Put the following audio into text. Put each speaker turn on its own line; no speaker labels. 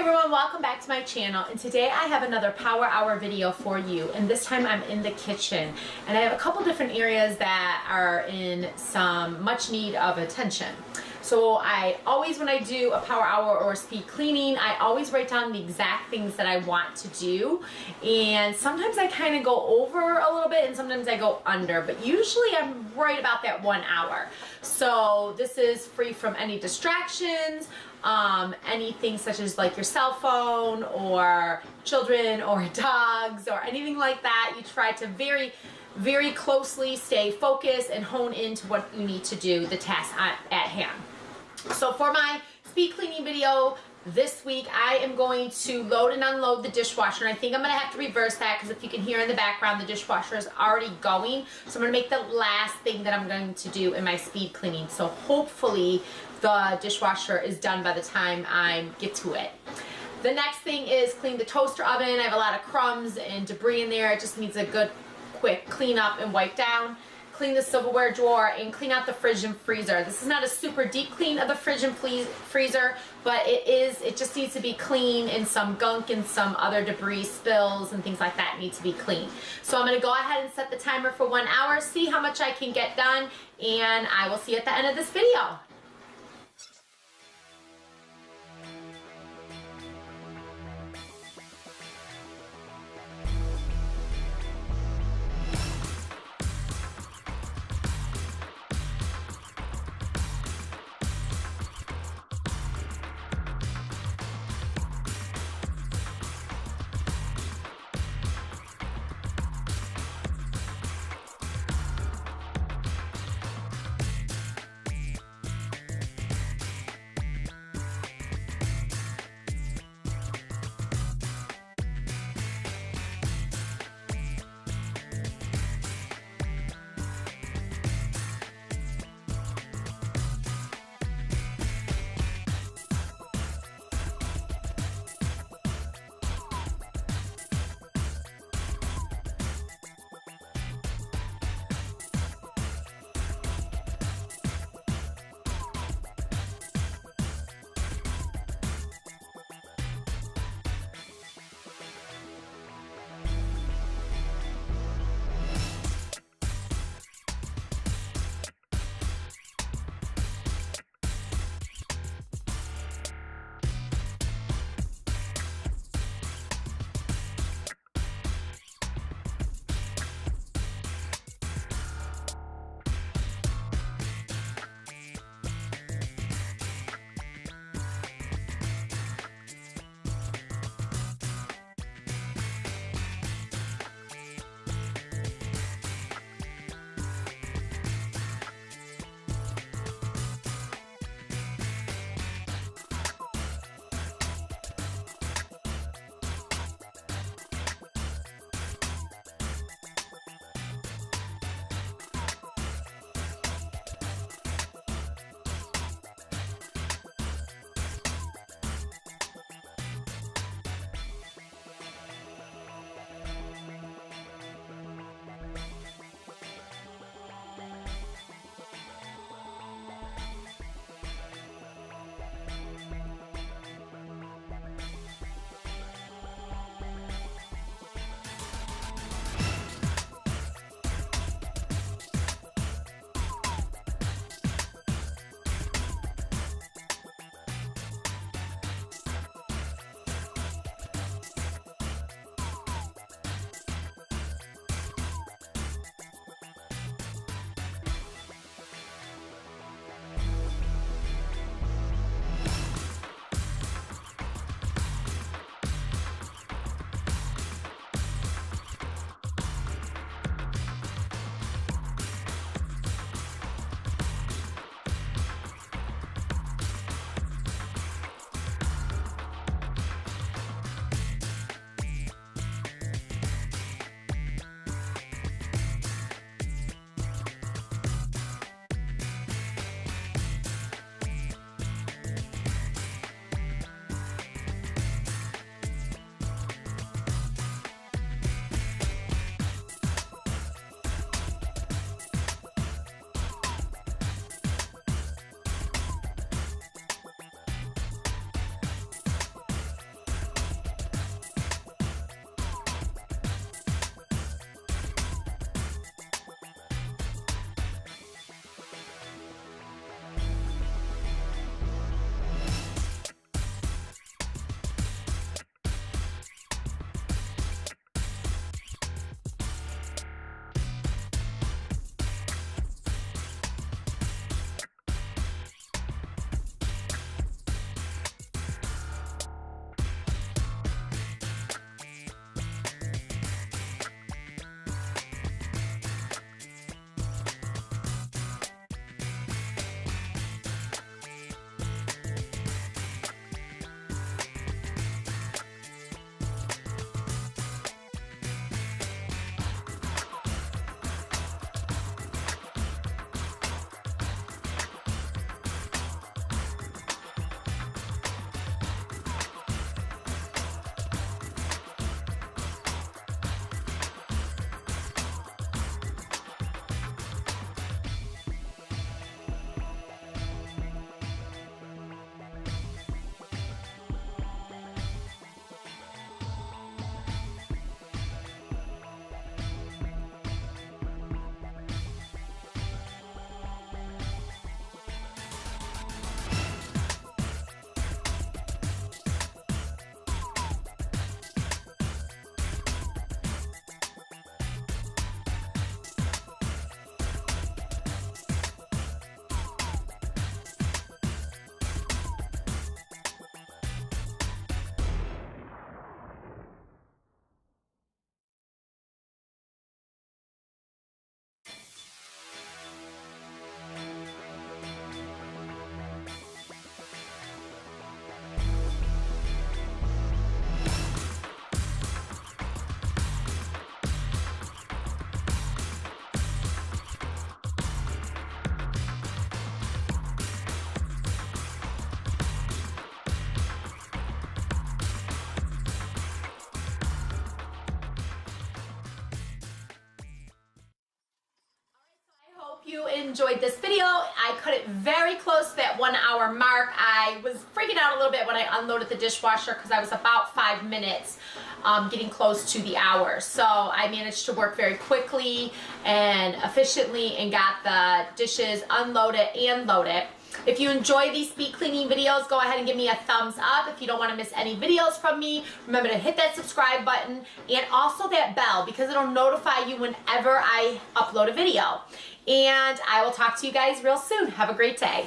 everyone, welcome back to my channel, and today I have another power hour video for you, and this time I'm in the kitchen and I have a couple different areas that are in some much need of attention. So I always, when I do a power hour or speed cleaning, I always write down the exact things that I want to do, and sometimes I kind of go over a little bit and sometimes I go under, but usually I'm right about that 1 hour. So this is free from any distractions, anything such as like your cell phone or children or dogs or anything like that. You try to very closely stay focused and hone into what you need to do, the task at hand. So for my speed cleaning video this week, I am going to load and unload the dishwasher, and I think I'm going to have to reverse that because if you can hear in the background, the dishwasher is already going. So I'm going to make the last thing that I'm going to do in my speed cleaning. So hopefully the dishwasher is done by the time I get to it. The next thing is clean the toaster oven. I have a lot of crumbs and debris in there. It just needs a good quick clean up and wipe down. Clean the silverware drawer and clean out the fridge and freezer. This is not a super deep clean of the fridge and freezer, but it just needs to be clean, and some gunk and some other debris spills and things like that need to be clean. So I'm going to go ahead and set the timer for 1 hour, see how much I can get done, and I will see you at the end of this video. you enjoyed this video. I cut it very close to that 1 hour mark. I was freaking out a little bit when I unloaded the dishwasher because I was about 5 minutes getting close to the hour. So I managed to work very quickly and efficiently and got the dishes unloaded and loaded. If you enjoy these speed cleaning videos, go ahead and give me a thumbs up. If you don't want to miss any videos from me, remember to hit that subscribe button and also that bell because it'll notify you whenever I upload a video. And I will talk to you guys real soon. Have a great day.